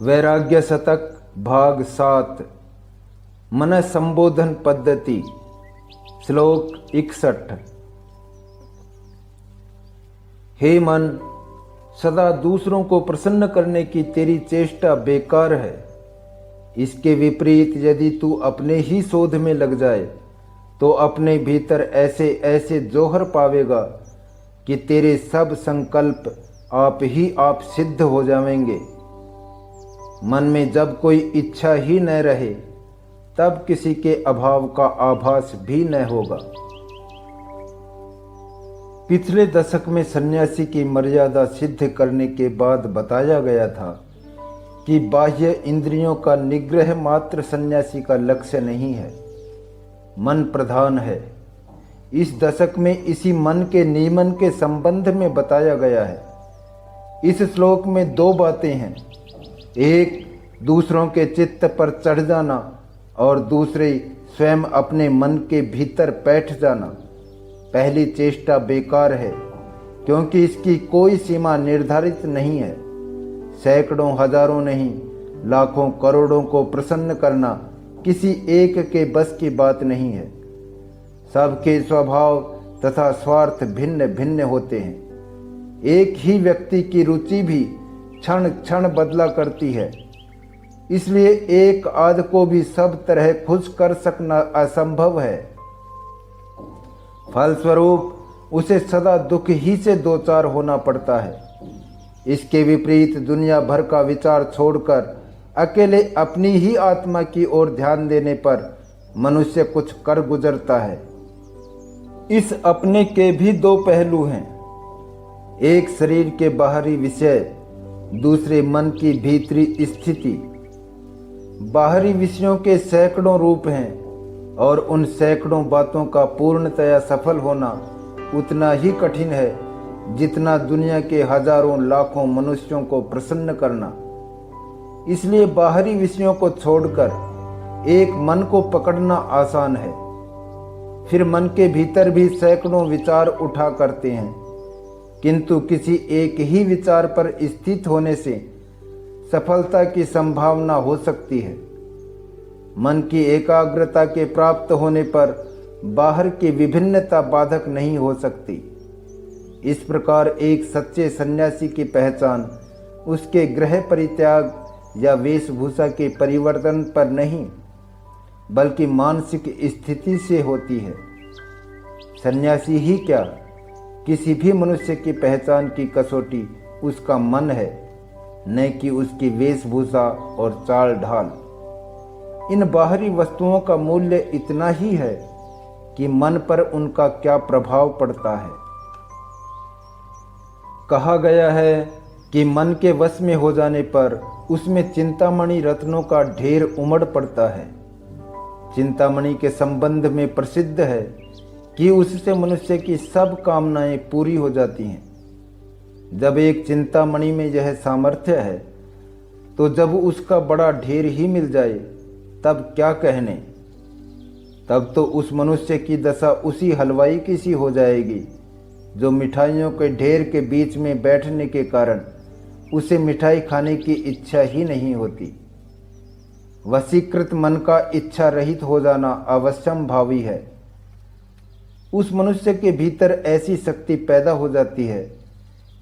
वैराग्य शतक भाग 7 मन संबोधन पद्धति श्लोक 61। हे मन, सदा दूसरों को प्रसन्न करने की तेरी चेष्टा बेकार है। इसके विपरीत यदि तू अपने ही शोध में लग जाए तो अपने भीतर ऐसे ऐसे जौहर पावेगा कि तेरे सब संकल्प आप ही आप सिद्ध हो जाएंगे। मन में जब कोई इच्छा ही न रहे तब किसी के अभाव का आभास भी न होगा। पिछले दशक में सन्यासी की मर्यादा सिद्ध करने के बाद बताया गया था कि बाह्य इंद्रियों का निग्रह मात्र सन्यासी का लक्ष्य नहीं है, मन प्रधान है। इस दशक में इसी मन के नियमन के संबंध में बताया गया है। इस श्लोक में दो बातें हैं, एक दूसरों के चित्त पर चढ़ जाना और दूसरी स्वयं अपने मन के भीतर बैठ जाना। पहली चेष्टा बेकार है क्योंकि इसकी कोई सीमा निर्धारित नहीं है। सैकड़ों हजारों नहीं, लाखों करोड़ों को प्रसन्न करना किसी एक के बस की बात नहीं है। सबके स्वभाव तथा स्वार्थ भिन्न भिन्न होते हैं। एक ही व्यक्ति की रुचि भी क्षण क्षण बदला करती है, इसलिए एक आध को भी सब तरह खुश कर सकना असंभव है। फलस्वरूप उसे सदा दुख ही से दो चार होना पड़ता है। इसके विपरीत दुनिया भर का विचार छोड़कर अकेले अपनी ही आत्मा की ओर ध्यान देने पर मनुष्य कुछ कर गुजरता है। इस अपने के भी दो पहलू हैं, एक शरीर के बाहरी विषय, दूसरे मन की भीतरी स्थिति। बाहरी विषयों के सैकड़ों रूप हैं और उन सैकड़ों बातों का पूर्णतया सफल होना उतना ही कठिन है जितना दुनिया के हजारों लाखों मनुष्यों को प्रसन्न करना। इसलिए बाहरी विषयों को छोड़कर एक मन को पकड़ना आसान है। फिर मन के भीतर भी सैकड़ों विचार उठा करते हैं, किंतु किसी एक ही विचार पर स्थित होने से सफलता की संभावना हो सकती है। मन की एकाग्रता के प्राप्त होने पर बाहर की विभिन्नता बाधक नहीं हो सकती। इस प्रकार एक सच्चे सन्यासी की पहचान उसके गृह परित्याग या वेशभूषा के परिवर्तन पर नहीं बल्कि मानसिक स्थिति से होती है। सन्यासी ही क्या, किसी भी मनुष्य की पहचान की कसौटी उसका मन है, न कि उसकी वेशभूषा और चाल ढाल। इन बाहरी वस्तुओं का मूल्य इतना ही है कि मन पर उनका क्या प्रभाव पड़ता है। कहा गया है कि मन के वश में हो जाने पर उसमें चिंतामणि रत्नों का ढेर उमड़ पड़ता है। चिंतामणि के संबंध में प्रसिद्ध है कि उससे मनुष्य की सब कामनाएं पूरी हो जाती हैं। जब एक चिंतामणि में यह सामर्थ्य है तो जब उसका बड़ा ढेर ही मिल जाए तब क्या कहने। तब तो उस मनुष्य की दशा उसी हलवाई की सी हो जाएगी जो मिठाइयों के ढेर के बीच में बैठने के कारण उसे मिठाई खाने की इच्छा ही नहीं होती। वशीकृत मन का इच्छा रहित हो जाना अवश्यंभावी है। उस मनुष्य के भीतर ऐसी शक्ति पैदा हो जाती है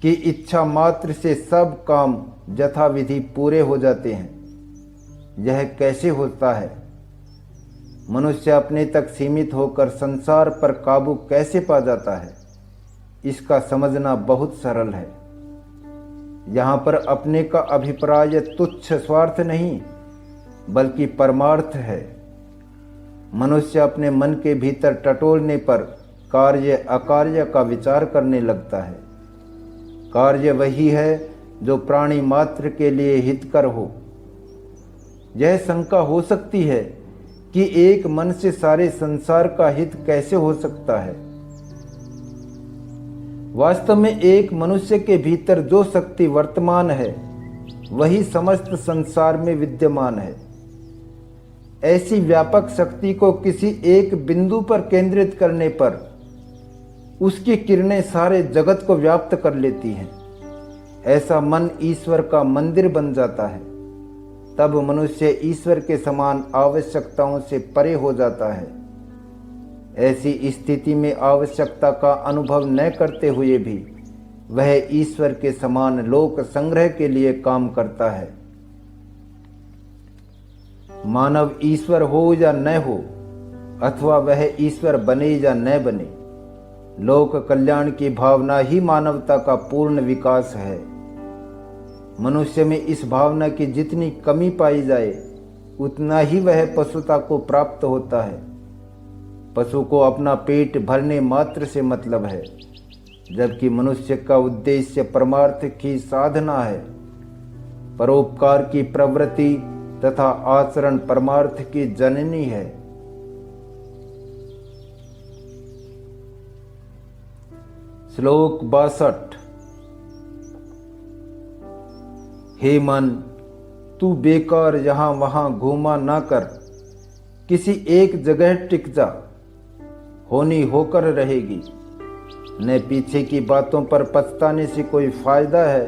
कि इच्छा मात्र से सब काम यथाविधि पूरे हो जाते हैं। यह कैसे होता है? मनुष्य अपने तक सीमित होकर संसार पर काबू कैसे पा जाता है, इसका समझना बहुत सरल है। यहाँ पर अपने का अभिप्राय तुच्छ स्वार्थ नहीं बल्कि परमार्थ है। मनुष्य अपने मन के भीतर टटोलने पर कार्य अकार्य का विचार करने लगता है। कार्य वही है जो प्राणी मात्र के लिए हितकर हो। यह शंका हो सकती है कि एक मन से सारे संसार का हित कैसे हो सकता है। वास्तव में एक मनुष्य के भीतर जो शक्ति वर्तमान है वही समस्त संसार में विद्यमान है। ऐसी व्यापक शक्ति को किसी एक बिंदु पर केंद्रित करने पर उसकी किरणें सारे जगत को व्याप्त कर लेती हैं। ऐसा मन ईश्वर का मंदिर बन जाता है। तब मनुष्य ईश्वर के समान आवश्यकताओं से परे हो जाता है। ऐसी स्थिति में आवश्यकता का अनुभव न करते हुए भी वह ईश्वर के समान लोक संग्रह के लिए काम करता है। मानव ईश्वर हो या न हो, अथवा वह ईश्वर बने या न बने, लोक कल्याण की भावना ही मानवता का पूर्ण विकास है। मनुष्य में इस भावना की जितनी कमी पाई जाए उतना ही वह पशुता को प्राप्त होता है। पशु को अपना पेट भरने मात्र से मतलब है, जबकि मनुष्य का उद्देश्य परमार्थ की साधना है। परोपकार की प्रवृत्ति तथा आचरण परमार्थ की जननी है। श्लोक 62। हे मन, तू बेकार यहां वहां घूमा ना कर, किसी एक जगह टिक जा, होनी होकर रहेगी। न पीछे की बातों पर पछताने से कोई फायदा है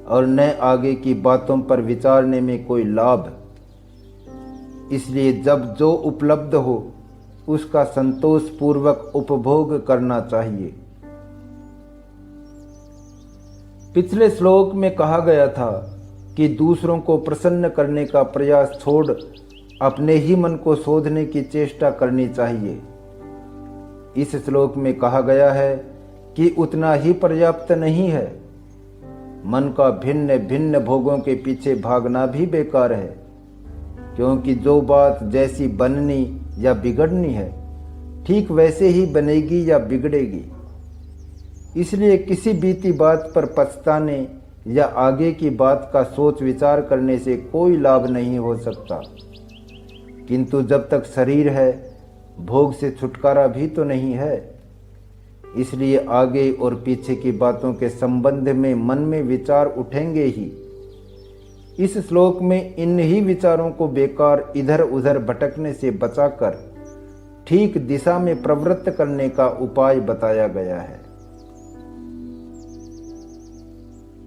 और न आगे की बातों पर विचारने में कोई लाभ। इसलिए जब जो उपलब्ध हो उसका संतोष पूर्वक उपभोग करना चाहिए। पिछले श्लोक में कहा गया था कि दूसरों को प्रसन्न करने का प्रयास छोड़ अपने ही मन को शोधने की चेष्टा करनी चाहिए। इस श्लोक में कहा गया है कि उतना ही पर्याप्त नहीं है। मन का भिन्न भिन्न भोगों के पीछे भागना भी बेकार है, क्योंकि जो बात जैसी बननी या बिगड़नी है ठीक वैसे ही बनेगी या बिगड़ेगी। इसलिए किसी बीती बात पर पछताने या आगे की बात का सोच विचार करने से कोई लाभ नहीं हो सकता। किंतु जब तक शरीर है, भोग से छुटकारा भी तो नहीं है। इसलिए आगे और पीछे की बातों के संबंध में मन में विचार उठेंगे ही। इस श्लोक में इन ही विचारों को बेकार इधर उधर भटकने से बचाकर ठीक दिशा में प्रवृत्त करने का उपाय बताया गया है।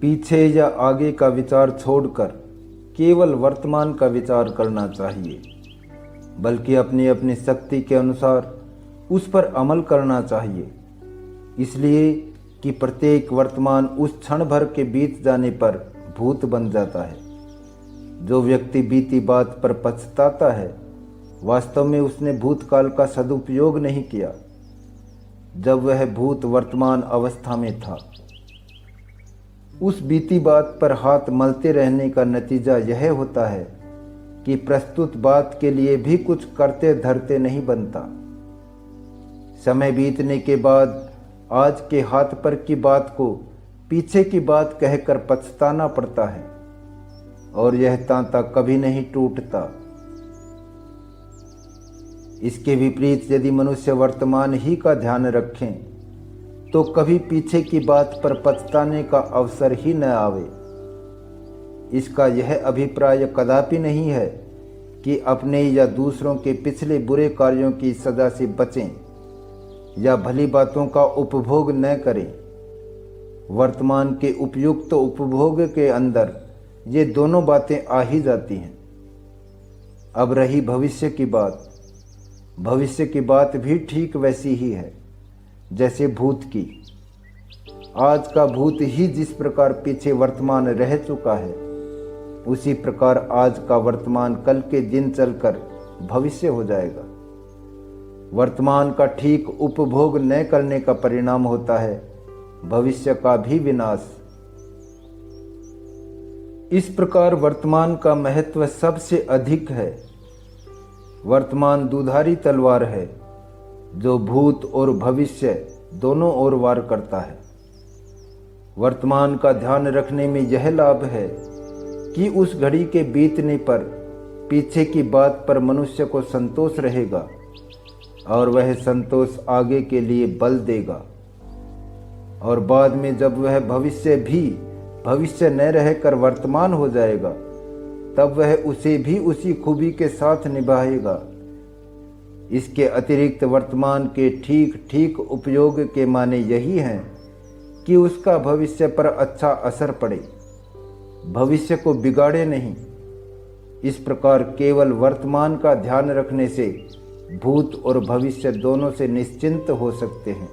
पीछे या आगे का विचार छोड़कर केवल वर्तमान का विचार करना चाहिए, बल्कि अपनी अपनी शक्ति के अनुसार उस पर अमल करना चाहिए। इसलिए कि प्रत्येक वर्तमान उस क्षण भर के बीत जाने पर भूत बन जाता है। जो व्यक्ति बीती बात पर पछताता है, वास्तव में उसने भूतकाल का सदुपयोग नहीं किया, जब वह भूत वर्तमान अवस्था में था। उस बीती बात पर हाथ मलते रहने का नतीजा यह होता है कि प्रस्तुत बात के लिए भी कुछ करते धरते नहीं बनता। समय बीतने के बाद आज के हाथ पर की बात को पीछे की बात कहकर पछताना पड़ता है, और यह तांता कभी नहीं टूटता। इसके विपरीत यदि मनुष्य वर्तमान ही का ध्यान रखें तो कभी पीछे की बात पर पछताने का अवसर ही न आवे। इसका यह अभिप्राय कदापि नहीं है कि अपने या दूसरों के पिछले बुरे कार्यों की सजा से बचें या भली बातों का उपभोग न करें। वर्तमान के उपयुक्त उपभोग के अंदर ये दोनों बातें आ ही जाती हैं। अब रही भविष्य की बात, भविष्य की बात भी ठीक वैसी ही है जैसे भूत की। आज का भूत ही जिस प्रकार पीछे वर्तमान रह चुका है, उसी प्रकार आज का वर्तमान कल के दिन चलकर भविष्य हो जाएगा। वर्तमान का ठीक उपभोग न करने का परिणाम होता है भविष्य का भी विनाश। इस प्रकार वर्तमान का महत्व सबसे अधिक है। वर्तमान दुधारी तलवार है जो भूत और भविष्य दोनों ओर वार करता है। वर्तमान का ध्यान रखने में यह लाभ है कि उस घड़ी के बीतने पर पीछे की बात पर मनुष्य को संतोष रहेगा और वह संतोष आगे के लिए बल देगा, और बाद में जब वह भविष्य न रहकर वर्तमान हो जाएगा, तब वह उसे भी उसी खूबी के साथ निभाएगा। इसके अतिरिक्त वर्तमान के ठीक ठीक उपयोग के माने यही हैं कि उसका भविष्य पर अच्छा असर पड़े, भविष्य को बिगाड़े नहीं। इस प्रकार केवल वर्तमान का ध्यान रखने से भूत और भविष्य दोनों से निश्चिंत हो सकते हैं।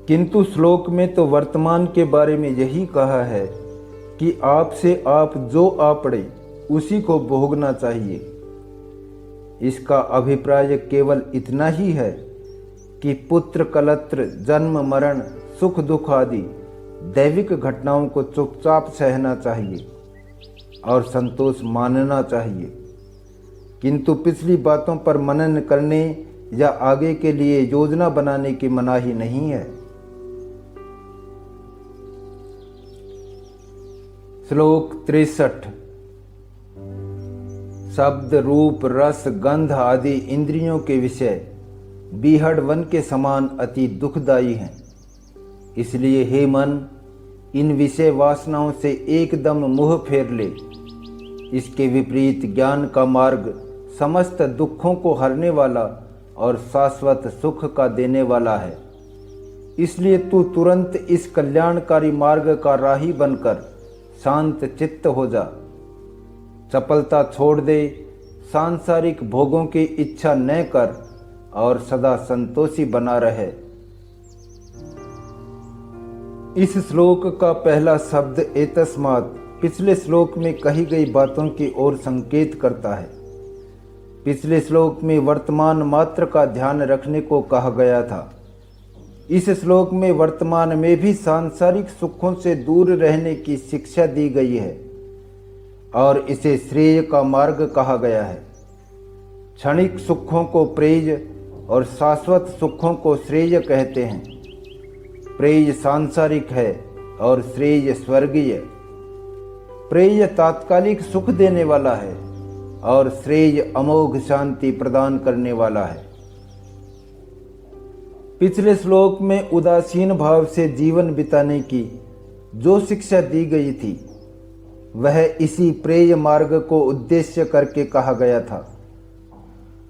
किंतु श्लोक में तो वर्तमान के बारे में यही कहा है कि आपसे आप जो आ पड़े उसी को भोगना चाहिए। इसका अभिप्राय केवल इतना ही है कि पुत्र कलत्र, जन्म मरण, सुख दुख आदि दैविक घटनाओं को चुपचाप सहना चाहिए और संतोष मानना चाहिए, किंतु पिछली बातों पर मनन करने या आगे के लिए योजना बनाने की मनाही नहीं है। श्लोक 63। शब्द, रूप, रस, गंध आदि इंद्रियों के विषय बीहड़ वन के समान अति दुखदायी हैं। इसलिए हे मन, इन विषय वासनाओं से एकदम मुँह फेर ले। इसके विपरीत ज्ञान का मार्ग समस्त दुखों को हरने वाला और शाश्वत सुख का देने वाला है। इसलिए तू तुरंत इस कल्याणकारी मार्ग का राही बनकर शांत चित्त हो जा। चपलता छोड़ दे, सांसारिक भोगों की इच्छा न कर और सदा संतोषी बना रहे। इस श्लोक का पहला शब्द एतस्मात् पिछले श्लोक में कही गई बातों की ओर संकेत करता है। पिछले श्लोक में वर्तमान मात्र का ध्यान रखने को कहा गया था। इस श्लोक में वर्तमान में भी सांसारिक सुखों से दूर रहने की शिक्षा दी गई है और इसे श्रेय का मार्ग कहा गया है। क्षणिक सुखों को प्रेय और शाश्वत सुखों को श्रेय कहते हैं। प्रेय सांसारिक है और श्रेय स्वर्गीय। प्रेय तात्कालिक सुख देने वाला है और श्रेय अमोघ शांति प्रदान करने वाला है। पिछले श्लोक में उदासीन भाव से जीवन बिताने की जो शिक्षा दी गई थी वह इसी प्रेय मार्ग को उद्देश्य करके कहा गया था,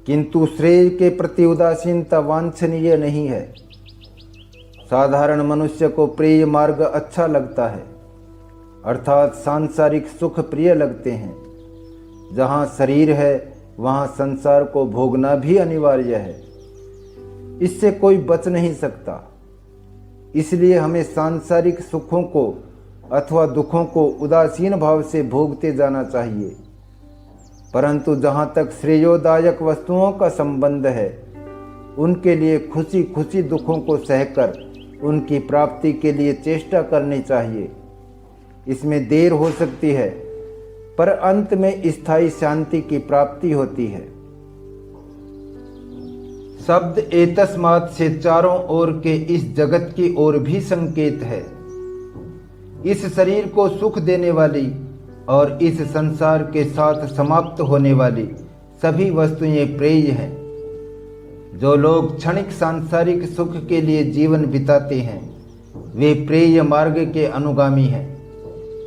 किंतु श्रेय के प्रति उदासीनता वांछनीय नहीं है। साधारण मनुष्य को प्रेय मार्ग अच्छा लगता है, अर्थात सांसारिक सुख प्रिय लगते हैं। जहाँ शरीर है वहाँ संसार को भोगना भी अनिवार्य है, इससे कोई बच नहीं सकता। इसलिए हमें सांसारिक सुखों को अथवा दुखों को उदासीन भाव से भोगते जाना चाहिए, परंतु जहाँ तक श्रेयोदायक वस्तुओं का संबंध है उनके लिए खुशी खुशी दुखों को सहकर उनकी प्राप्ति के लिए चेष्टा करनी चाहिए। इसमें देर हो सकती है पर अंत में स्थायी शांति की प्राप्ति होती है। शब्द एतस्मात् से चारों ओर के इस जगत की ओर भी संकेत है। इस शरीर को सुख देने वाली और इस संसार के साथ समाप्त होने वाली सभी वस्तुएं प्रेय हैं। जो लोग क्षणिक सांसारिक सुख के लिए जीवन बिताते हैं वे प्रेय मार्ग के अनुगामी हैं।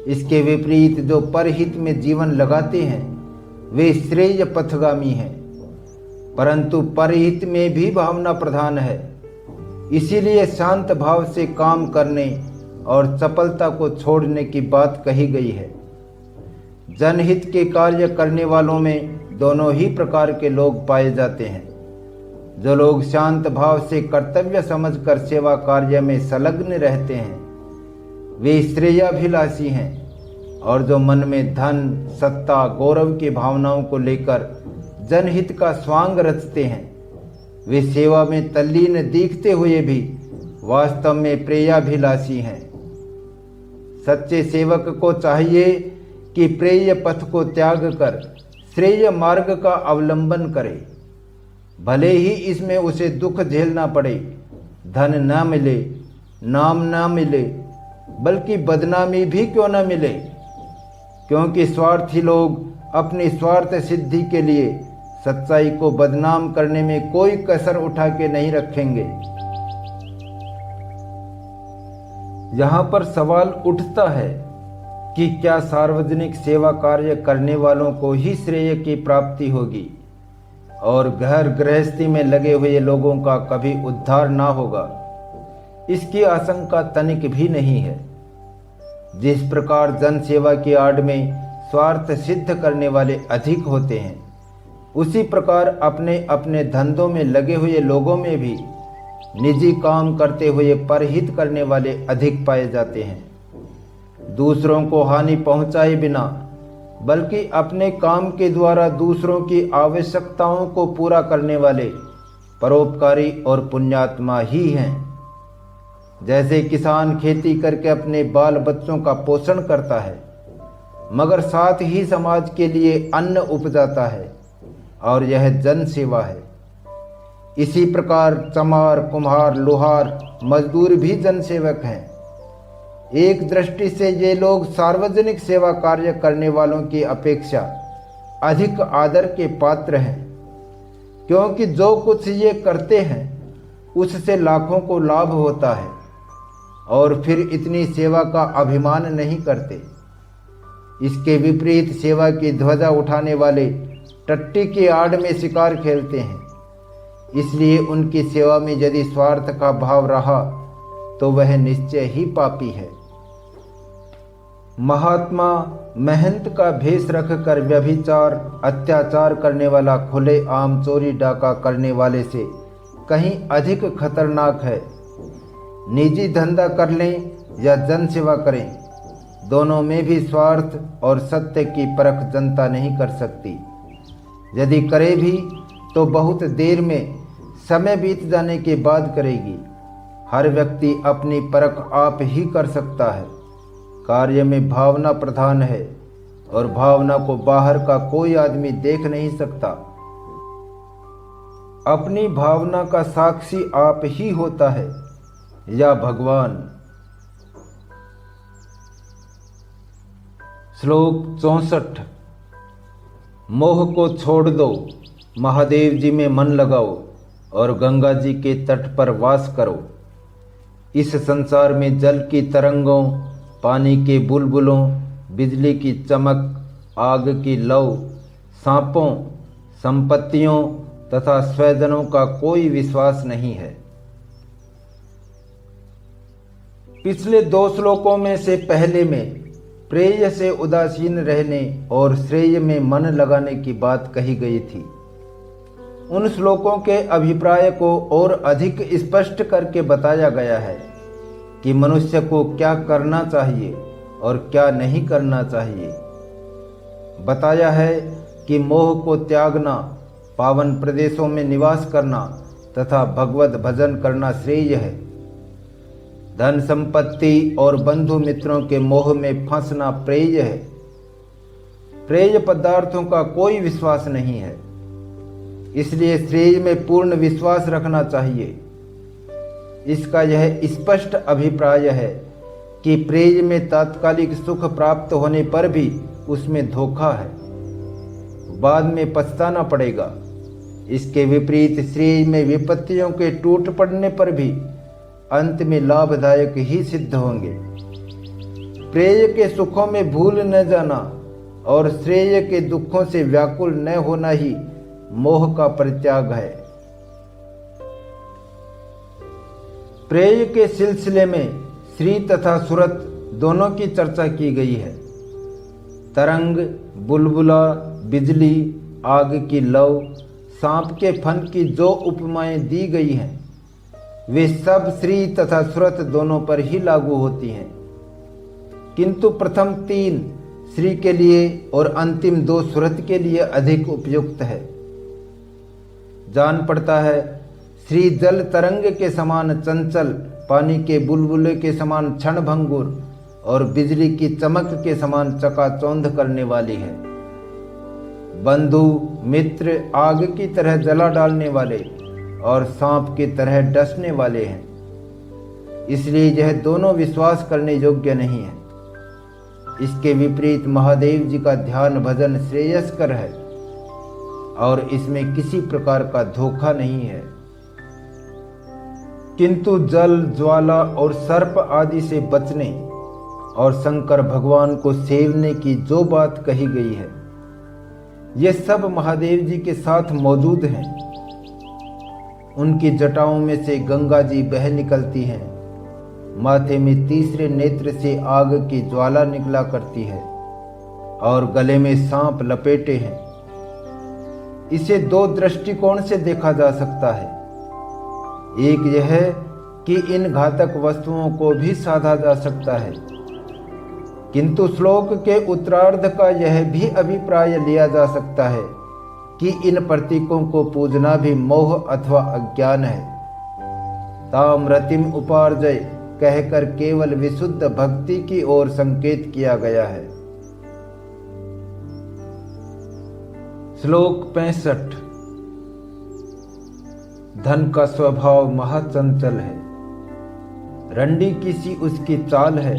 इसके विपरीत जो परहित में जीवन लगाते हैं वे श्रेय पथगामी हैं, परंतु परहित में भी भावना प्रधान है। इसीलिए शांत भाव से काम करने और चपलता को छोड़ने की बात कही गई है। जनहित के कार्य करने वालों में दोनों ही प्रकार के लोग पाए जाते हैं। जो लोग शांत भाव से कर्तव्य समझकर सेवा कार्य में संलग्न रहते हैं वे श्रेयाभिलाषी हैं, और जो मन में धन, सत्ता, गौरव की भावनाओं को लेकर जनहित का स्वांग रचते हैं वे सेवा में तल्लीन दिखते हुए भी वास्तव में प्रेयाभिलाषी हैं। सच्चे सेवक को चाहिए कि प्रेय पथ को त्याग कर श्रेय मार्ग का अवलंबन करे, भले ही इसमें उसे दुख झेलना पड़े, धन न मिले, नाम न मिले, बल्कि बदनामी भी क्यों न मिले, क्योंकि स्वार्थी लोग अपनी स्वार्थ सिद्धि के लिए सच्चाई को बदनाम करने में कोई कसर उठा के नहीं रखेंगे। यहाँ पर सवाल उठता है कि क्या सार्वजनिक सेवा कार्य करने वालों को ही श्रेय की प्राप्ति होगी और घर गृहस्थी में लगे हुए लोगों का कभी उद्धार ना होगा? इसकी आशंका तनिक भी नहीं है। जिस प्रकार जन सेवा की आड़ में स्वार्थ सिद्ध करने वाले अधिक होते हैं, उसी प्रकार अपने अपने धंधों में लगे हुए लोगों में भी निजी काम करते हुए परहित करने वाले अधिक पाए जाते हैं। दूसरों को हानि पहुंचाए बिना बल्कि अपने काम के द्वारा दूसरों की आवश्यकताओं को पूरा करने वाले परोपकारी और पुण्यात्मा ही हैं। जैसे किसान खेती करके अपने बाल बच्चों का पोषण करता है, मगर साथ ही समाज के लिए अन्न उपजाता है, और यह जन सेवा है। इसी प्रकार चमार, कुम्हार, लोहार, मजदूर भी जन सेवक हैं। एक दृष्टि से ये लोग सार्वजनिक सेवा कार्य करने वालों की अपेक्षा अधिक आदर के पात्र हैं, क्योंकि जो कुछ ये करते हैं उससे लाखों को लाभ होता है, और फिर इतनी सेवा का अभिमान नहीं करते। इसके विपरीत सेवा की ध्वजा उठाने वाले टट्टी की आड़ में शिकार खेलते हैं। इसलिए उनकी सेवा में यदि स्वार्थ का भाव रहा तो वह निश्चय ही पापी है। महात्मा महंत का भेष रखकर व्यभिचार, अत्याचार करने वाला खुले आम चोरी डाका करने वाले से कहीं अधिक खतरनाक है। निजी धंधा कर लें या जन सेवा करें, दोनों में भी स्वार्थ और सत्य की परख जनता नहीं कर सकती। यदि करे भी तो बहुत देर में, समय बीत जाने के बाद करेगी। हर व्यक्ति अपनी परख आप ही कर सकता है। कार्य में भावना प्रधान है, और भावना को बाहर का कोई आदमी देख नहीं सकता। अपनी भावना का साक्षी आप ही होता है या भगवान। श्लोक 64। मोह को छोड़ दो, महादेव जी में मन लगाओ और गंगा जी के तट पर वास करो। इस संसार में जल की तरंगों, पानी के बुलबुलों, बिजली की चमक, आग की लौ, सांपों, संपत्तियों तथा स्वजनों का कोई विश्वास नहीं है। पिछले 2 श्लोकों में से पहले में प्रेय से उदासीन रहने और श्रेय में मन लगाने की बात कही गई थी। उन श्लोकों के अभिप्राय को और अधिक स्पष्ट करके बताया गया है कि मनुष्य को क्या करना चाहिए और क्या नहीं करना चाहिए। बताया है कि मोह को त्यागना, पावन प्रदेशों में निवास करना तथा भगवत भजन करना श्रेय है। धन संपत्ति और बंधु मित्रों के मोह में फंसना प्रेय है। प्रेय पदार्थों का कोई विश्वास नहीं है, इसलिए श्रेय में पूर्ण विश्वास रखना चाहिए। इसका यह स्पष्ट अभिप्राय है कि प्रेय में तात्कालिक सुख प्राप्त होने पर भी उसमें धोखा है, बाद में पछताना पड़ेगा। इसके विपरीत श्रेय में विपत्तियों के टूट पड़ने पर भी अंत में लाभदायक ही सिद्ध होंगे। प्रेय के सुखों में भूल न जाना और श्रेय के दुखों से व्याकुल न होना ही मोह का परित्याग है। प्रेय के सिलसिले में श्री तथा सुरत दोनों की चर्चा की गई है। तरंग, बुलबुला, बिजली, आग की लौ, सांप के फन की जो उपमाएं दी गई हैं वे सब श्री तथा सुरत दोनों पर ही लागू होती हैं, किंतु प्रथम 3 श्री के लिए और अंतिम 2 सुरत के लिए अधिक उपयुक्त है। जान पड़ता है श्री जल तरंग के समान चंचल, पानी के बुलबुले के समान क्षणभंगुर और बिजली की चमक के समान चकाचौंध करने वाली है। बंधु मित्र आग की तरह जला डालने वाले और सांप की तरह डसने वाले हैं, इसलिए यह दोनों विश्वास करने योग्य नहीं है। इसके विपरीत महादेव जी का ध्यान भजन श्रेयस्कर है और इसमें किसी प्रकार का धोखा नहीं है। किंतु जल, ज्वाला और सर्प आदि से बचने और शंकर भगवान को सेवने की जो बात कही गई है, ये सब महादेव जी के साथ मौजूद हैं। उनकी जटाओं में से गंगा जी बह निकलती हैं, माथे में तीसरे नेत्र से आग की ज्वाला निकला करती है, और गले में सांप लपेटे हैं। इसे दो दृष्टिकोण से देखा जा सकता है। एक यह कि इन घातक वस्तुओं को भी साधा जा सकता है, किंतु श्लोक के उत्तरार्ध का यह भी अभिप्राय लिया जा सकता है कि इन प्रतीकों को पूजना भी मोह अथवा अज्ञान है। ताम रतिम उपार्जय कहकर केवल विशुद्ध भक्ति की ओर संकेत किया गया है। श्लोक 65। धन का स्वभाव महाचंचल है, रंडी किसी उसकी चाल है,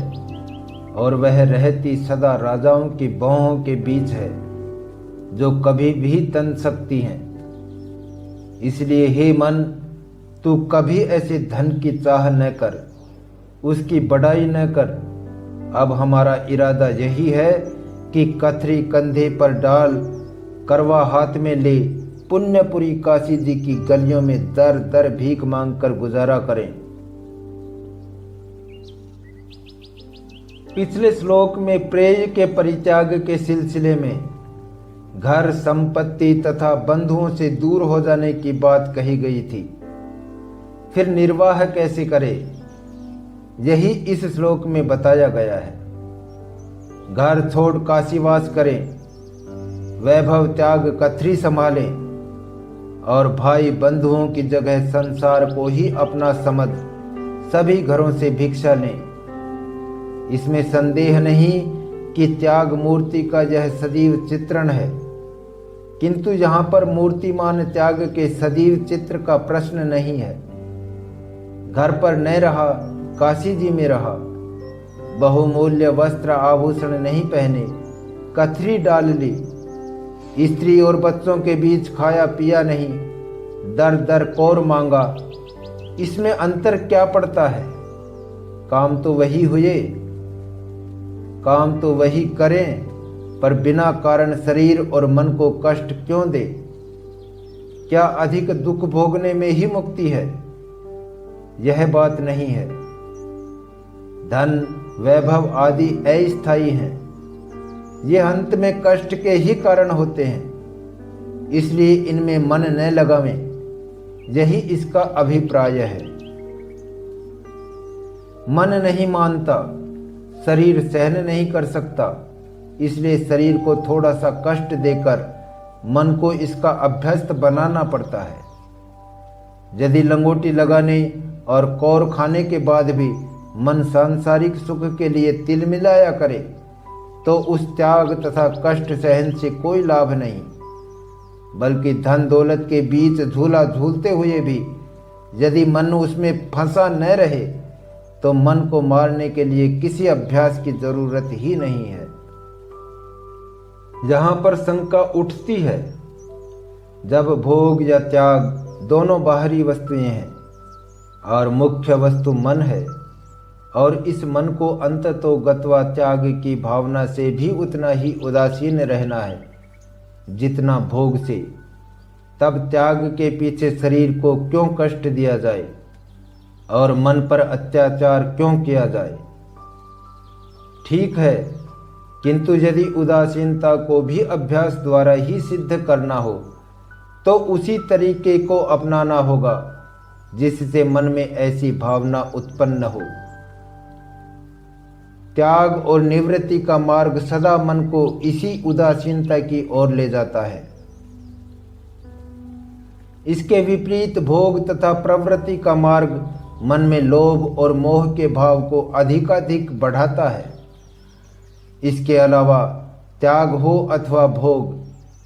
और वह रहती सदा राजाओं की बाहों के बीच है, जो कभी भी तन सकती हैं। इसलिए हे मन, तू कभी ऐसे धन की चाह न कर, उसकी बड़ाई न कर। अब हमारा इरादा यही है कि कथरी कंधे पर डाल, करवा हाथ में ले, पुण्यपुरी काशी जी की गलियों में दर दर भीख मांगकर गुजारा करें। पिछले श्लोक में प्रेय के परित्याग के सिलसिले में घर, संपत्ति तथा बंधुओं से दूर हो जाने की बात कही गई थी। फिर निर्वाह कैसे करे, यही इस श्लोक में बताया गया है। घर छोड़ काशीवास करें, वैभव त्याग कथरी संभालें, और भाई बंधुओं की जगह संसार को ही अपना समझ सभी घरों से भिक्षा लें। इसमें संदेह नहीं कि त्याग मूर्ति का यह सदैव चित्रण है, किंतु यहाँ पर मूर्तिमान त्याग के सदैव चित्र का प्रश्न नहीं है। घर पर न रहा, काशी जी में रहा, बहुमूल्य वस्त्र आभूषण नहीं पहने, कथरी डाल ली, स्त्री और बच्चों के बीच खाया पिया नहीं, दर दर कौर मांगा, इसमें अंतर क्या पड़ता है? काम तो वही हुए, काम तो वही करें, पर बिना कारण शरीर और मन को कष्ट क्यों दे? क्या अधिक दुख भोगने में ही मुक्ति है? यह बात नहीं है। धन, वैभव आदि अस्थायी हैं, ये अंत में कष्ट के ही कारण होते हैं, इसलिए इनमें मन न लगावें, यही इसका अभिप्राय है। मन नहीं मानता, शरीर सहन नहीं कर सकता, इसलिए शरीर को थोड़ा सा कष्ट देकर मन को इसका अभ्यस्त बनाना पड़ता है। यदि लंगोटी लगाने और कौर खाने के बाद भी मन सांसारिक सुख के लिए तिल मिलाया करे, तो उस त्याग तथा कष्ट सहन से कोई लाभ नहीं, बल्कि धन दौलत के बीच झूला झूलते हुए भी यदि मन उसमें फंसा न रहे, तो मन को मारने के लिए किसी अभ्यास की जरूरत ही नहीं है। यहाँ पर शंका उठती है, जब भोग या त्याग दोनों बाहरी वस्तुएं हैं और मुख्य वस्तु मन है, और इस मन को अंततो गत्वा त्याग की भावना से भी उतना ही उदासीन रहना है जितना भोग से, तब त्याग के पीछे शरीर को क्यों कष्ट दिया जाए और मन पर अत्याचार क्यों किया जाए? ठीक है, किंतु यदि उदासीनता को भी अभ्यास द्वारा ही सिद्ध करना हो, तो उसी तरीके को अपनाना होगा जिससे मन में ऐसी भावना उत्पन्न हो। त्याग और निवृत्ति का मार्ग सदा मन को इसी उदासीनता की ओर ले जाता है। इसके विपरीत भोग तथा प्रवृत्ति का मार्ग मन में लोभ और मोह के भाव को अधिकाधिक बढ़ाता है। इसके अलावा त्याग हो अथवा भोग,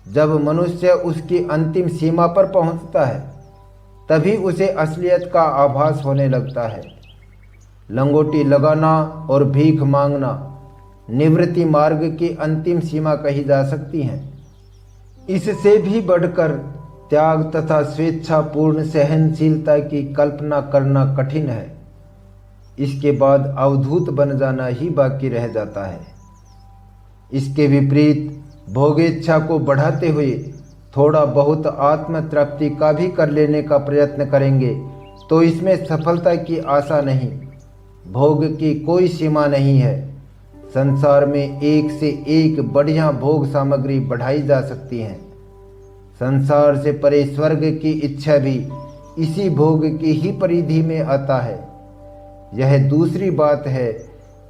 जब मनुष्य उसकी अंतिम सीमा पर पहुंचता है, तभी उसे असलियत का आभास होने लगता है। लंगोटी लगाना और भीख मांगना निवृत्ति मार्ग की अंतिम सीमा कही जा सकती हैं। इससे भी बढ़कर त्याग तथा स्वेच्छापूर्ण सहनशीलता की कल्पना करना कठिन है। इसके बाद अवधूत बन जाना ही बाकी रह जाता है। इसके विपरीत भोगेच्छा को बढ़ाते हुए थोड़ा बहुत आत्म तृप्ति का भी कर लेने का प्रयत्न करेंगे तो इसमें सफलता की आशा नहीं। भोग की कोई सीमा नहीं है, संसार में एक से एक बढ़िया भोग सामग्री बढ़ाई जा सकती है। संसार से परे स्वर्ग की इच्छा भी इसी भोग की ही परिधि में आता है। यह दूसरी बात है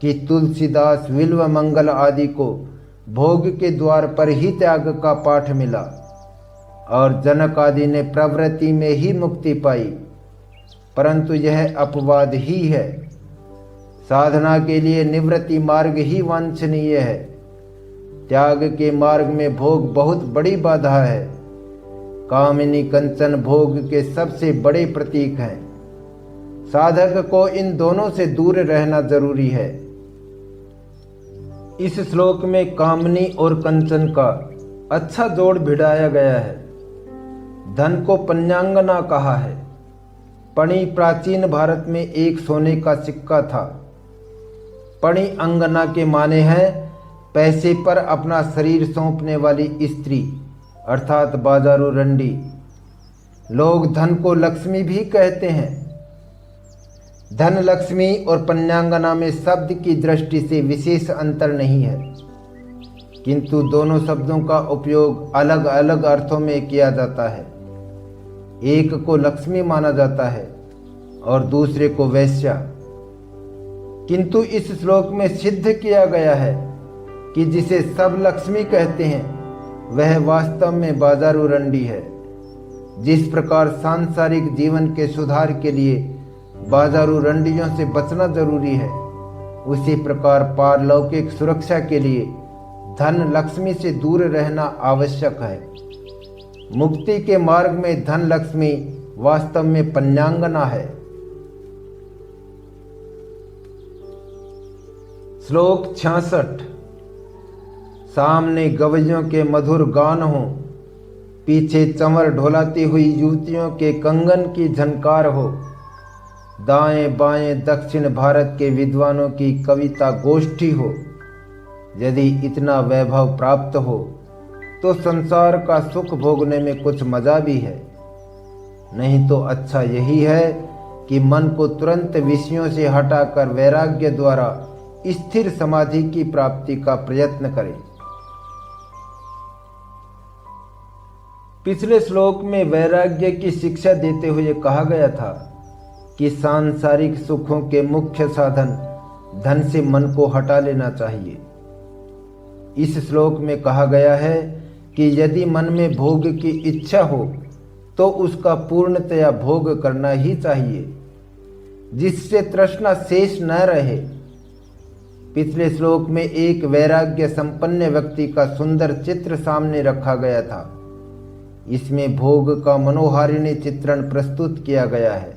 कि तुलसीदास विल्व मंगल आदि को भोग के द्वार पर ही त्याग का पाठ मिला और जनक आदि ने प्रवृत्ति में ही मुक्ति पाई, परंतु यह अपवाद ही है। साधना के लिए निवृत्ति मार्ग ही वांछनीय है। त्याग के मार्ग में भोग बहुत बड़ी बाधा है। कामिनी कंचन भोग के सबसे बड़े प्रतीक हैं। साधक को इन दोनों से दूर रहना जरूरी है। इस श्लोक में कामनी और कंचन का अच्छा जोड़ भिड़ाया गया है। धन को पन्यांगना कहा है। पणि प्राचीन भारत में एक सोने का सिक्का था। पणि अंगना के माने हैं पैसे पर अपना शरीर सौंपने वाली स्त्री, अर्थात बाजारू रंडी। लोग धन को लक्ष्मी भी कहते हैं। धन लक्ष्मी और पन्यांगना में शब्द की दृष्टि से विशेष अंतर नहीं है, किंतु दोनों शब्दों का उपयोग अलग अलग अर्थों में किया जाता है। एक को लक्ष्मी माना जाता है और दूसरे को वैश्या। किंतु इस श्लोक में सिद्ध किया गया है कि जिसे सब लक्ष्मी कहते हैं वह वास्तव में बाजारू रंडी है। जिस प्रकार सांसारिक जीवन के सुधार के लिए बाजारू रंडियों से बचना जरूरी है, उसी प्रकार पारलौकिक सुरक्षा के लिए धन लक्ष्मी से दूर रहना आवश्यक है। मुक्ति के मार्ग में धन लक्ष्मी वास्तव में पन्यांगना है। श्लोक 66। सामने गवैयों के मधुर गान हो, पीछे चंवर ढोलाती हुई युवतियों के कंगन की झनकार हो, दाएं बाएं दक्षिण भारत के विद्वानों की कविता गोष्ठी हो। यदि इतना वैभव प्राप्त हो तो संसार का सुख भोगने में कुछ मजा भी है। नहीं तो अच्छा यही है कि मन को तुरंत विषयों से हटाकर वैराग्य द्वारा स्थिर समाधि की प्राप्ति का प्रयत्न करें। पिछले श्लोक में वैराग्य की शिक्षा देते हुए कहा गया था कि सांसारिक सुखों के मुख्य साधन धन से मन को हटा लेना चाहिए। इस श्लोक में कहा गया है कि यदि मन में भोग की इच्छा हो तो उसका पूर्णतया भोग करना ही चाहिए, जिससे तृष्णा शेष न रहे। पिछले श्लोक में एक वैराग्य संपन्न व्यक्ति का सुंदर चित्र सामने रखा गया था। इसमें भोग का मनोहारिणी चित्रण प्रस्तुत किया गया है।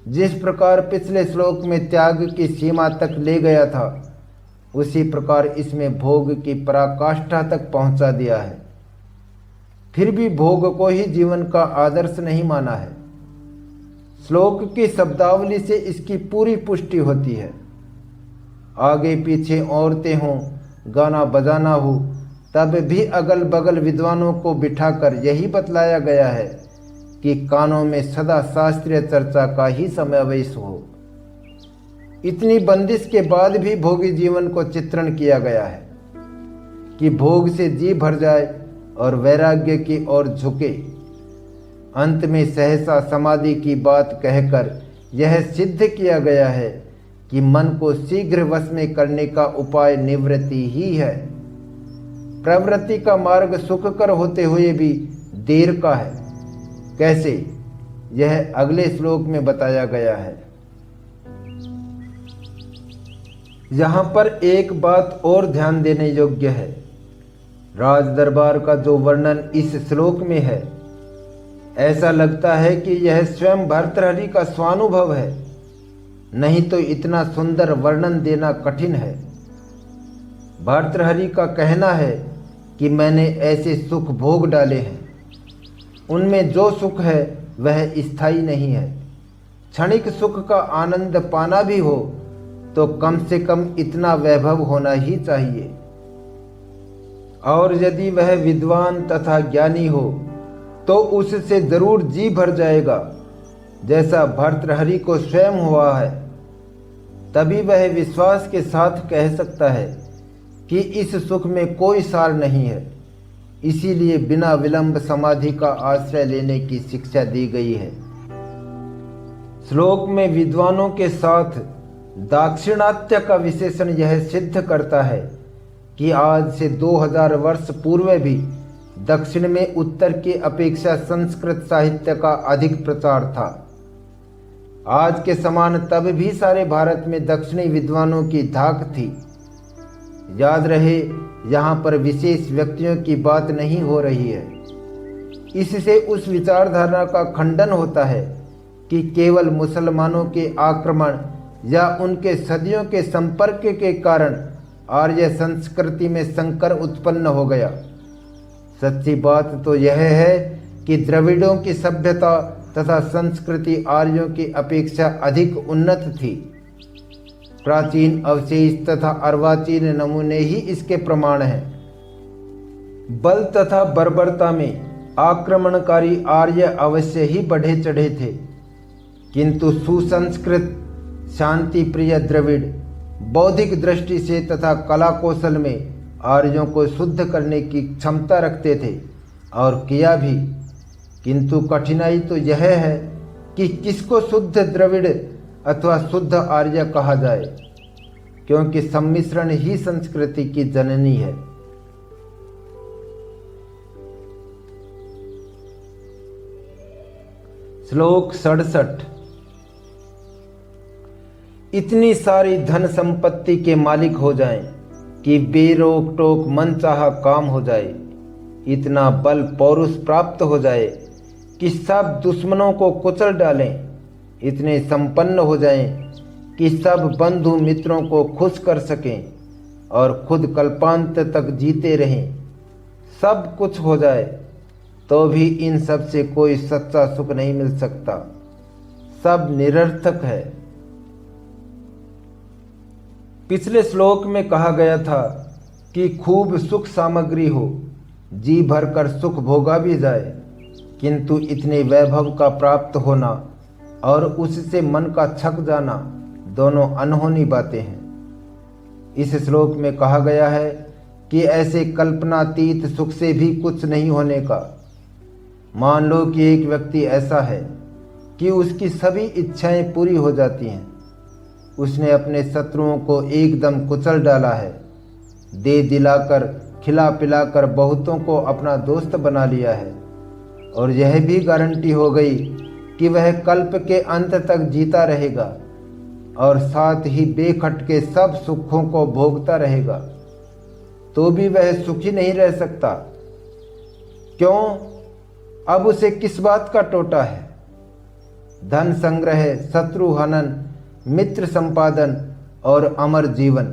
जिस प्रकार पिछले श्लोक में त्याग की सीमा तक ले गया था, उसी प्रकार इसमें भोग की पराकाष्ठा तक पहुंचा दिया है। फिर भी भोग को ही जीवन का आदर्श नहीं माना है। श्लोक की शब्दावली से इसकी पूरी पुष्टि होती है। आगे पीछे औरतें हों, गाना बजाना हो, तब भी अगल बगल विद्वानों को बिठाकर यही बतलाया गया है कि कानों में सदा शास्त्रीय चर्चा का ही समावेश हो। इतनी बंदिश के बाद भी भोगी जीवन को चित्रण किया गया है कि भोग से जी भर जाए और वैराग्य की ओर झुके। अंत में सहसा समाधि की बात कहकर यह सिद्ध किया गया है कि मन को शीघ्र वश में करने का उपाय निवृत्ति ही है। प्रवृत्ति का मार्ग सुखकर होते हुए भी देर का है। कैसे, यह अगले श्लोक में बताया गया है। यहाँ पर एक बात और ध्यान देने योग्य है। राज दरबार का जो वर्णन इस श्लोक में है, ऐसा लगता है कि यह स्वयं भर्तृहरि का स्वानुभव है, नहीं तो इतना सुंदर वर्णन देना कठिन है। भर्तृहरि का कहना है कि मैंने ऐसे सुख भोग डाले हैं, उनमें जो सुख है वह स्थायी नहीं है। क्षणिक सुख का आनंद पाना भी हो तो कम से कम इतना वैभव होना ही चाहिए, और यदि वह विद्वान तथा ज्ञानी हो तो उससे जरूर जी भर जाएगा, जैसा भर्तृहरि को स्वयं हुआ है। तभी वह विश्वास के साथ कह सकता है कि इस सुख में कोई सार नहीं है। इसीलिए बिना विलंब समाधि का आश्रय लेने की शिक्षा दी गई है। श्लोक में विद्वानों के साथ दाक्षिणात्य का विशेषण यह सिद्ध करता है कि आज से 2000 वर्ष पूर्व भी दक्षिण में उत्तर की अपेक्षा संस्कृत साहित्य का अधिक प्रचार था। आज के समान तब भी सारे भारत में दक्षिणी विद्वानों की धाक थी। याद रहे, यहाँ पर विशेष व्यक्तियों की बात नहीं हो रही है। इससे उस विचारधारा का खंडन होता है कि केवल मुसलमानों के आक्रमण या उनके सदियों के संपर्क के कारण आर्य संस्कृति में संकर उत्पन्न हो गया। सच्ची बात तो यह है कि द्रविड़ों की सभ्यता तथा संस्कृति आर्यों की अपेक्षा अधिक उन्नत थी। प्राचीन अवशेष तथा अर्वाचीन नमूने ही इसके प्रमाण हैं। बल तथा बर्बरता में आक्रमणकारी आर्य अवश्य ही बढ़े चढ़े थे, किंतु सुसंस्कृत शांति प्रिय द्रविड़ बौद्धिक दृष्टि से तथा कला कौशल में आर्यों को शुद्ध करने की क्षमता रखते थे और किया भी। किंतु कठिनाई तो यह है कि किसको शुद्ध द्रविड़ अथवा शुद्ध आर्य कहा जाए, क्योंकि सम्मिश्रण ही संस्कृति की जननी है। श्लोक 67। इतनी सारी धन संपत्ति के मालिक हो जाएं कि बेरोक टोक मनचाहा काम हो जाए, इतना बल पौरुष प्राप्त हो जाए कि सब दुश्मनों को कुचल डालें, इतने संपन्न हो जाएं कि सब बंधु मित्रों को खुश कर सकें और खुद कल्पांत तक जीते रहें। सब कुछ हो जाए तो भी इन सब से कोई सच्चा सुख नहीं मिल सकता, सब निरर्थक है। पिछले श्लोक में कहा गया था कि खूब सुख सामग्री हो, जी भर कर सुख भोगा भी जाए, किंतु इतने वैभव का प्राप्त होना और उससे मन का छक जाना दोनों अनहोनी बातें हैं। इस श्लोक में कहा गया है कि ऐसे कल्पनातीत सुख से भी कुछ नहीं होने का। मान लो कि एक व्यक्ति ऐसा है कि उसकी सभी इच्छाएं पूरी हो जाती हैं। उसने अपने शत्रुओं को एकदम कुचल डाला है, दे दिलाकर खिला पिलाकर बहुतों को अपना दोस्त बना लिया है, और यह भी गारंटी हो गई कि वह कल्प के अंत तक जीता रहेगा और साथ ही बेखटके सब सुखों को भोगता रहेगा, तो भी वह सुखी नहीं रह सकता। क्यों? अब उसे किस बात का टोटा है? धन संग्रह, शत्रु हनन, मित्र संपादन और अमर जीवन,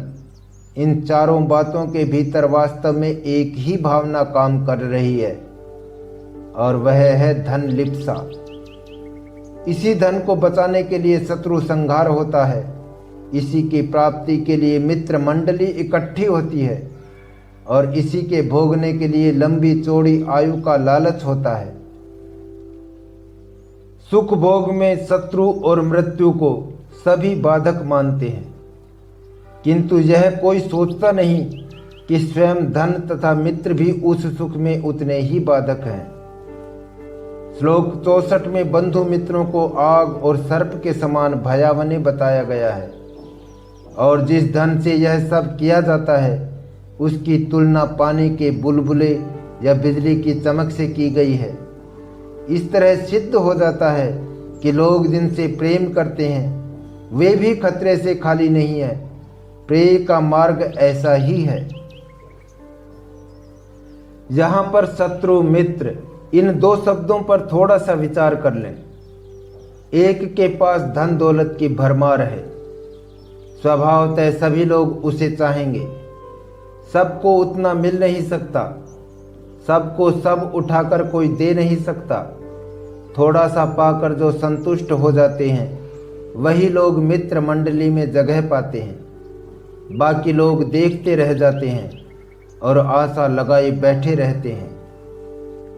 इन चारों बातों के भीतर वास्तव में एक ही भावना काम कर रही है, और वह है धन लिप्सा। इसी धन को बचाने के लिए शत्रु संहार होता है, इसी की प्राप्ति के लिए मित्र मंडली इकट्ठी होती है, और इसी के भोगने के लिए लंबी चौड़ी आयु का लालच होता है। सुख भोग में शत्रु और मृत्यु को सभी बाधक मानते हैं, किंतु यह कोई सोचता नहीं कि स्वयं धन तथा मित्र भी उस सुख में उतने ही बाधक हैं। श्लोक 64 में बंधु मित्रों को आग और सर्प के समान भयावने बताया गया है, और जिस धन से यह सब किया जाता है उसकी तुलना पानी के बुलबुले या बिजली की चमक से की गई है। इस तरह सिद्ध हो जाता है कि लोग जिनसे प्रेम करते हैं वे भी खतरे से खाली नहीं है। प्रेम का मार्ग ऐसा ही है। यहाँ पर शत्रु मित्र, इन दो शब्दों पर थोड़ा सा विचार कर लें। एक के पास धन दौलत की भरमार है, स्वभावतः सभी लोग उसे चाहेंगे। सबको उतना मिल नहीं सकता, सबको सब उठाकर कोई दे नहीं सकता। थोड़ा सा पाकर जो संतुष्ट हो जाते हैं वही लोग मित्र मंडली में जगह पाते हैं। बाकी लोग देखते रह जाते हैं और आशा लगाए बैठे रहते हैं।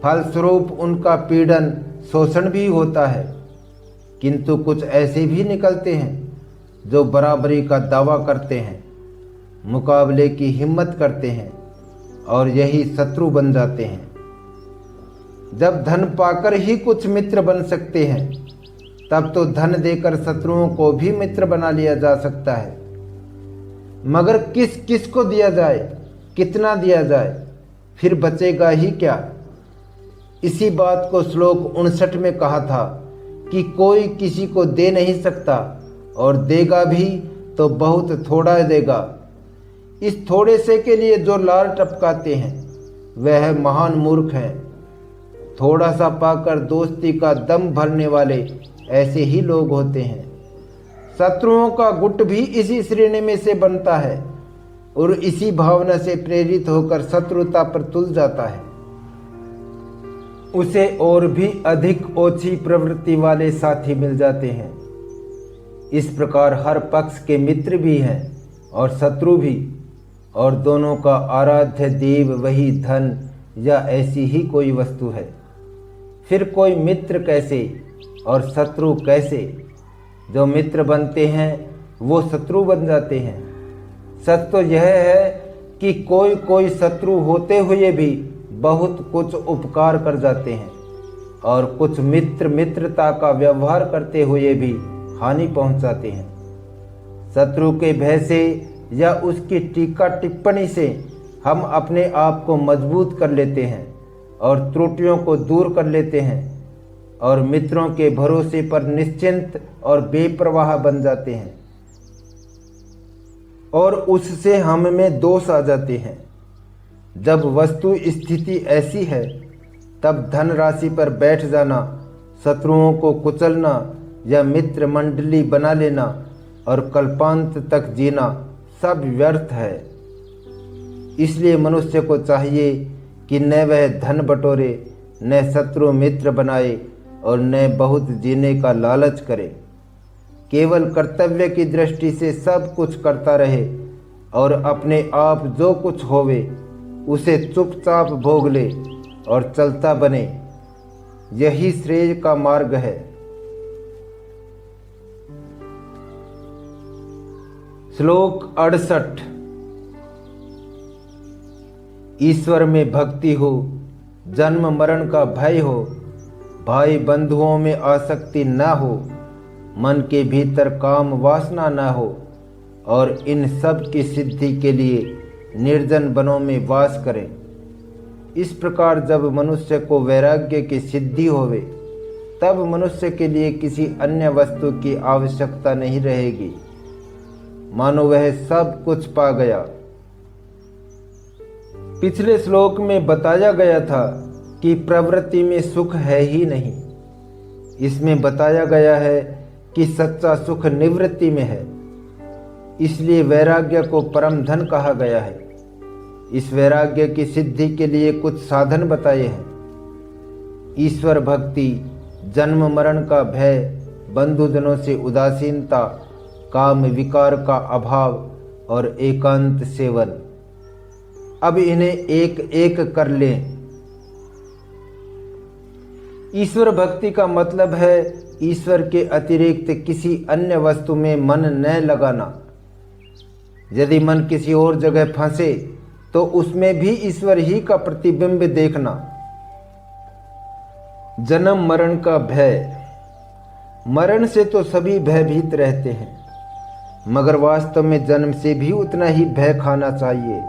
फलस्वरूप उनका पीड़न, शोषण भी होता है। किंतु कुछ ऐसे भी निकलते हैं जो बराबरी का दावा करते हैं, मुकाबले की हिम्मत करते हैं और यही शत्रु बन जाते हैं। जब धन पाकर ही कुछ मित्र बन सकते हैं, तब तो धन देकर शत्रुओं को भी मित्र बना लिया जा सकता है। मगर किस किस को दिया जाए, कितना दिया जाए, फिर बचेगा ही क्या। इसी बात को श्लोक 59 में कहा था कि कोई किसी को दे नहीं सकता और देगा भी तो बहुत थोड़ा देगा। इस थोड़े से के लिए जो लार टपकाते हैं वह महान मूर्ख हैं। थोड़ा सा पाकर दोस्ती का दम भरने वाले ऐसे ही लोग होते हैं। शत्रुओं का गुट भी इसी श्रेणी में से बनता है और इसी भावना से प्रेरित होकर शत्रुता पर तुल जाता है। उसे और भी अधिक ओछी प्रवृत्ति वाले साथी मिल जाते हैं। इस प्रकार हर पक्ष के मित्र भी हैं और शत्रु भी, और दोनों का आराध्य देव वही धन या ऐसी ही कोई वस्तु है। फिर कोई मित्र कैसे और शत्रु कैसे? जो मित्र बनते हैं वो शत्रु बन जाते हैं। सच तो यह है कि कोई कोई शत्रु होते हुए भी बहुत कुछ उपकार कर जाते हैं और कुछ मित्र मित्रता का व्यवहार करते हुए भी हानि पहुंचाते हैं। शत्रु के भय से या उसकी टीका टिप्पणी से हम अपने आप को मजबूत कर लेते हैं और त्रुटियों को दूर कर लेते हैं और मित्रों के भरोसे पर निश्चिंत और बेपरवाह बन जाते हैं और उससे हम में दोष आ जाते हैं। जब वस्तु स्थिति ऐसी है तब धन राशि पर बैठ जाना, शत्रुओं को कुचलना या मित्र मंडली बना लेना और कल्पांत तक जीना सब व्यर्थ है। इसलिए मनुष्य को चाहिए कि न वह धन बटोरे, न शत्रु मित्र बनाए और न बहुत जीने का लालच करे। केवल कर्तव्य की दृष्टि से सब कुछ करता रहे और अपने आप जो कुछ होवे उसे चुपचाप भोग ले और चलता बने। यही श्रेय का मार्ग है। श्लोक 68। ईश्वर में भक्ति हो, जन्म मरण का भय हो, भाई बंधुओं में आसक्ति न हो, मन के भीतर काम वासना न हो और इन सब की सिद्धि के लिए निर्जन वनों में वास करें। इस प्रकार जब मनुष्य को वैराग्य की सिद्धि होवे, तब मनुष्य के लिए किसी अन्य वस्तु की आवश्यकता नहीं रहेगी, मानो वह सब कुछ पा गया। पिछले श्लोक में बताया गया था कि प्रवृत्ति में सुख है ही नहीं। इसमें बताया गया है कि सच्चा सुख निवृत्ति में है। इसलिए वैराग्य को परम धन कहा गया है। इस वैराग्य की सिद्धि के लिए कुछ साधन बताए हैं। ईश्वर भक्ति, जन्म मरण का भय, बंधुजनों से उदासीनता, काम विकार का अभाव और एकांत सेवन। अब इन्हें एक एक कर लें। ईश्वर भक्ति का मतलब है ईश्वर के अतिरिक्त किसी अन्य वस्तु में मन न लगाना। यदि मन किसी और जगह फंसे तो उसमें भी ईश्वर ही का प्रतिबिंब देखना। जन्म मरण का भय। मरण से तो सभी भयभीत रहते हैं, मगर वास्तव में जन्म से भी उतना ही भय खाना चाहिए।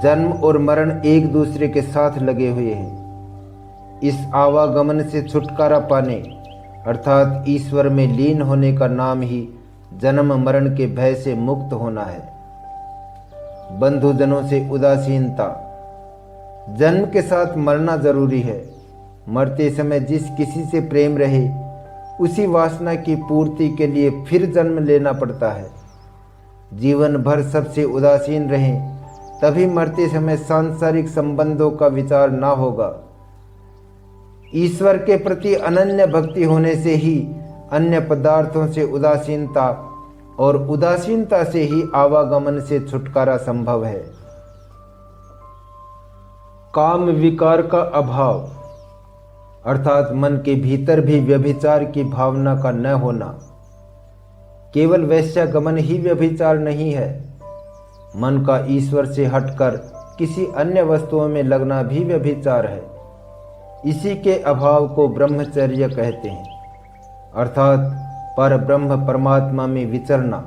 जन्म और मरण एक दूसरे के साथ लगे हुए हैं। इस आवागमन से छुटकारा पाने अर्थात ईश्वर में लीन होने का नाम ही जन्म मरण के भय से मुक्त होना है। बंधुजनों से उदासीनता। जन्म के साथ मरना जरूरी है। मरते समय जिस किसी से प्रेम रहे उसी वासना की पूर्ति के लिए फिर जन्म लेना पड़ता है। जीवन भर सबसे उदासीन रहें, तभी मरते समय सांसारिक संबंधों का विचार ना होगा। ईश्वर के प्रति अनन्य भक्ति होने से ही अन्य पदार्थों से उदासीनता और उदासीनता से ही आवागमन से छुटकारा संभव है। काम विकार का अभाव अर्थात मन के भीतर भी व्यभिचार की भावना का न होना। केवल वैश्यागमन ही व्यभिचार नहीं है, मन का ईश्वर से हटकर किसी अन्य वस्तुओं में लगना भी व्यभिचार है। इसी के अभाव को ब्रह्मचर्य कहते हैं, अर्थात पर ब्रह्म परमात्मा में विचरना।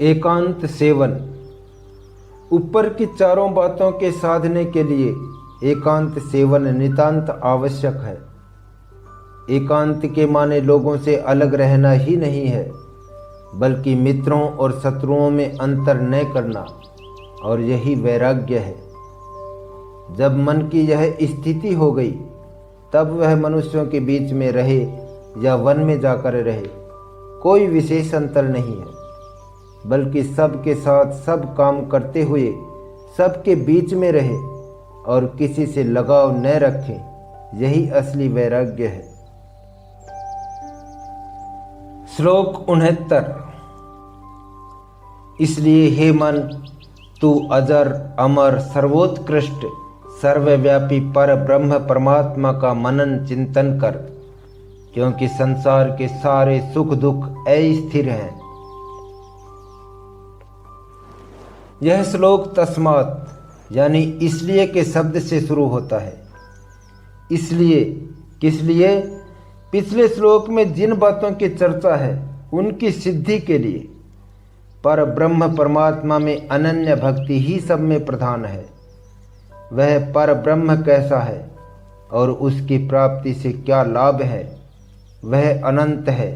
एकांत सेवन। ऊपर की चारों बातों के साधने के लिए एकांत सेवन नितांत आवश्यक है। एकांत के माने लोगों से अलग रहना ही नहीं है, बल्कि मित्रों और शत्रुओं में अंतर न करना, और यही वैराग्य है। जब मन की यह स्थिति हो गई, तब वह मनुष्यों के बीच में रहे या वन में जाकर रहे, कोई विशेष अंतर नहीं है, बल्कि सबके साथ सब काम करते हुए सबके बीच में रहे और किसी से लगाव न रखे, यही असली वैराग्य है। श्लोक 69। इसलिए हे मन, तू अजर अमर सर्वोत्कृष्ट सर्वव्यापी पर ब्रह्म परमात्मा का मनन चिंतन कर, क्योंकि संसार के सारे सुख दुख अस्थिर हैं। यह श्लोक तस्मात् यानी इसलिए के शब्द से शुरू होता है। इसलिए किस लिए? पिछले श्लोक में जिन बातों की चर्चा है उनकी सिद्धि के लिए। पर ब्रह्म परमात्मा में अनन्य भक्ति ही सब में प्रधान है। वह पर ब्रह्म कैसा है और उसकी प्राप्ति से क्या लाभ है? वह अनंत है,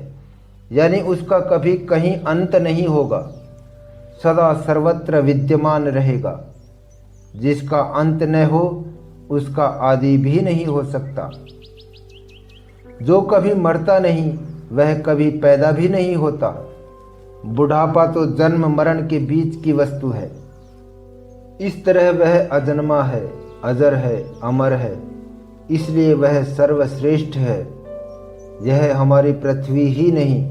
यानी उसका कभी कहीं अंत नहीं होगा, सदा सर्वत्र विद्यमान रहेगा। जिसका अंत न हो उसका आदि भी नहीं हो सकता। जो कभी मरता नहीं वह कभी पैदा भी नहीं होता। बुढ़ापा तो जन्म मरण के बीच की वस्तु है। इस तरह वह अजन्मा है, अजर है, अमर है, इसलिए वह सर्वश्रेष्ठ है। यह हमारी पृथ्वी ही नहीं,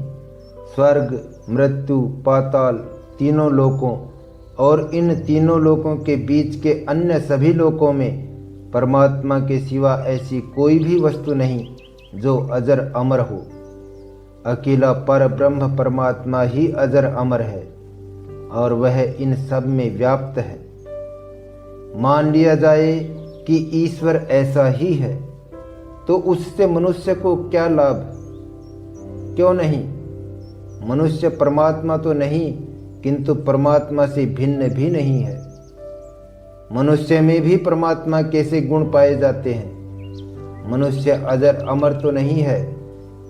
स्वर्ग, मृत्यु, पाताल, तीनों लोकों और इन तीनों लोकों के बीच के अन्य सभी लोकों में परमात्मा के सिवा ऐसी कोई भी वस्तु नहीं जो अजर अमर हो। अकेला पर ब्रह्म परमात्मा ही अजर अमर है और वह इन सब में व्याप्त है। मान लिया जाए कि ईश्वर ऐसा ही है, तो उससे मनुष्य को क्या लाभ? क्यों नहीं? मनुष्य परमात्मा तो नहीं, किंतु परमात्मा से भिन्न भी नहीं है। मनुष्य में भी परमात्मा कैसे गुण पाए जाते हैं? मनुष्य अजर अमर तो नहीं है,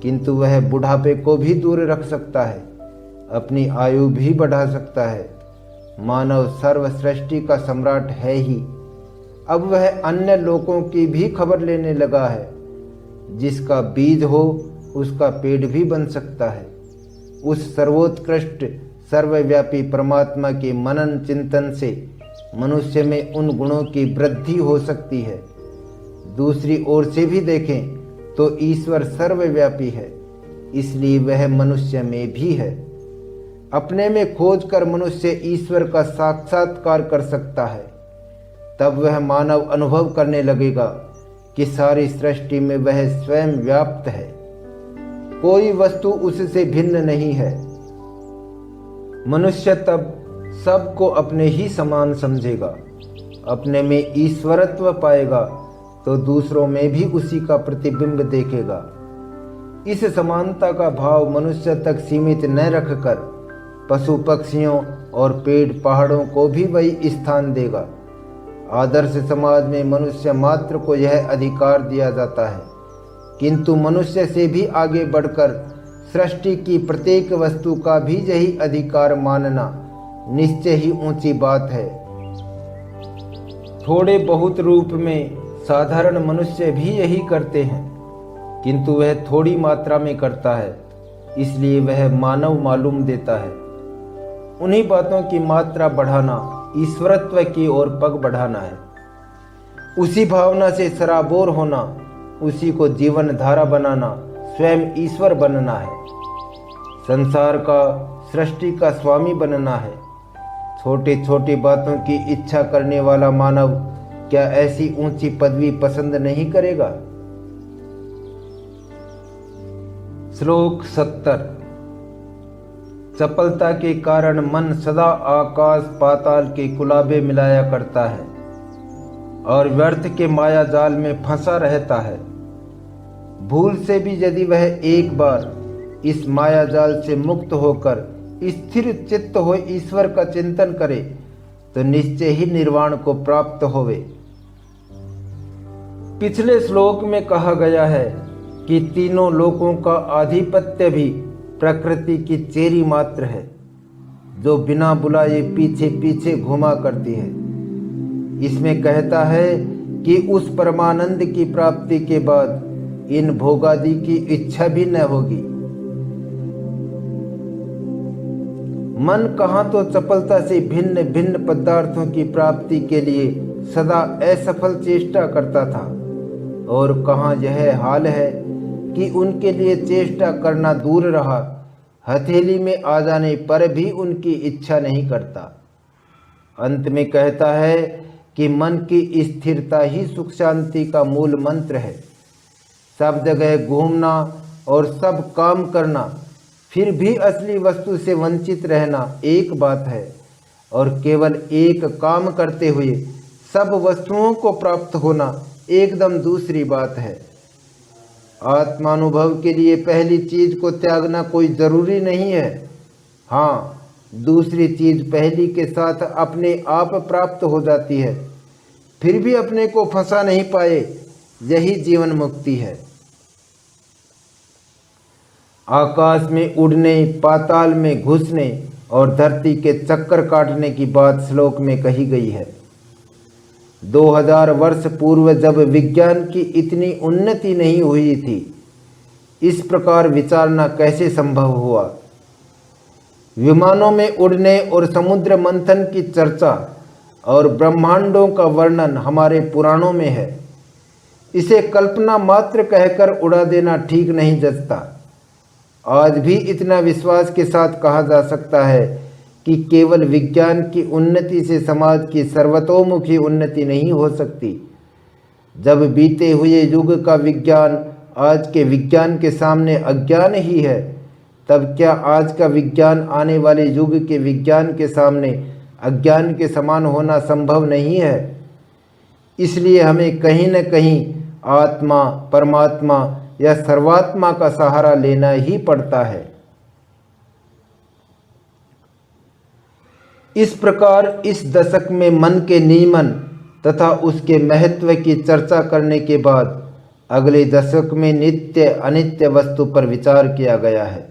किंतु वह बुढ़ापे को भी दूर रख सकता है, अपनी आयु भी बढ़ा सकता है। मानव सर्व सृष्टि का सम्राट है ही। अब वह अन्य लोकों की भी खबर लेने लगा है। जिसका बीज हो उसका पेड़ भी बन सकता है। उस सर्वोत्कृष्ट सर्वव्यापी परमात्मा के मनन चिंतन से मनुष्य में उन गुणों की वृद्धि हो सकती है। दूसरी ओर से भी देखें तो ईश्वर सर्वव्यापी है, इसलिए वह मनुष्य में भी है। अपने में खोज कर मनुष्य ईश्वर का साक्षात्कार कर सकता है। तब वह मानव अनुभव करने लगेगा कि सारी सृष्टि में वह स्वयं व्याप्त है, कोई वस्तु उससे भिन्न नहीं है। मनुष्य तब सबको अपने ही समान समझेगा, अपने में ईश्वरत्व पाएगा तो दूसरों में भी उसी का प्रतिबिंब देखेगा। इस समानता का भाव मनुष्य तक सीमित न रखकर पशु पक्षियों और पेड़ पहाड़ों को भी वही स्थान देगा। आदर्श समाज में मनुष्य मात्र को यह अधिकार दिया जाता है, किंतु मनुष्य से भी आगे बढ़कर सृष्टि की प्रत्येक वस्तु का भी यही अधिकार मानना निश्चय ही ऊंची बात है। थोड़े बहुत रूप में साधारण मनुष्य भी यही करते हैं, किंतु वह थोड़ी मात्रा में करता है, इसलिए वह मानव मालूम देता है। उन्हीं बातों की मात्रा बढ़ाना ईश्वरत्व की ओर पग बढ़ाना है। उसी भावना से सराबोर होना, उसी को जीवन धारा बनाना स्वयं ईश्वर बनना है। संसार का, सृष्टि का स्वामी बनना है। छोटी छोटी बातों की इच्छा करने वाला मानव क्या ऐसी ऊंची पदवी पसंद नहीं करेगा? श्लोक 70। चपलता के कारण मन सदा आकाश पाताल के कुलाबे मिलाया करता है और व्यर्थ के माया जाल में फंसा रहता है। भूल से भी यदि वह एक बार इस माया जाल से मुक्त होकर स्थिर चित्त हो ईश्वर का चिंतन करे तो निश्चय ही निर्वाण को प्राप्त होवे। पिछले श्लोक में कहा गया है कि तीनों लोकों का आधिपत्य भी प्रकृति की चेरी मात्र है, जो बिना बुलाए पीछे पीछे घुमा करती है। इसमें कहता है कि उस परमानंद की प्राप्ति के बाद इन भोगादि की इच्छा भी न होगी। मन कहाँ तो चपलता से भिन्न भिन्न पदार्थों की प्राप्ति के लिए सदा असफल चेष्टा करता था, और कहाँ यह हाल है कि उनके लिए चेष्टा करना दूर रहा, हथेली में आ जाने पर भी उनकी इच्छा नहीं करता। अंत में कहता है कि मन की स्थिरता ही सुख शांति का मूल मंत्र है। सब जगह घूमना और सब काम करना, फिर भी असली वस्तु से वंचित रहना एक बात है, और केवल एक काम करते हुए सब वस्तुओं को प्राप्त होना एकदम दूसरी बात है। आत्मानुभव के लिए पहली चीज को त्यागना कोई जरूरी नहीं है। हाँ, दूसरी चीज पहली के साथ अपने आप प्राप्त हो जाती है, फिर भी अपने को फंसा नहीं पाए, यही जीवन मुक्ति है। आकाश में उड़ने, पाताल में घुसने और धरती के चक्कर काटने की बात श्लोक में कही गई है। 2000 वर्ष पूर्व जब विज्ञान की इतनी उन्नति नहीं हुई थी, इस प्रकार विचारना कैसे संभव हुआ। विमानों में उड़ने और समुद्र मंथन की चर्चा और ब्रह्मांडों का वर्णन हमारे पुराणों में है। इसे कल्पना मात्र कहकर उड़ा देना ठीक नहीं जचता। आज भी इतना विश्वास के साथ कहा जा सकता है कि केवल विज्ञान की उन्नति से समाज की सर्वतोमुखी उन्नति नहीं हो सकती। जब बीते हुए युग का विज्ञान आज के विज्ञान के सामने अज्ञान ही है, तब क्या आज का विज्ञान आने वाले युग के विज्ञान के सामने अज्ञान के समान होना संभव नहीं है। इसलिए हमें कहीं न कहीं आत्मा, परमात्मा या सर्वात्मा का सहारा लेना ही पड़ता है। इस प्रकार इस दशक में मन के नियमन तथा उसके महत्व की चर्चा करने के बाद अगले दशक में नित्य अनित्य वस्तु पर विचार किया गया है।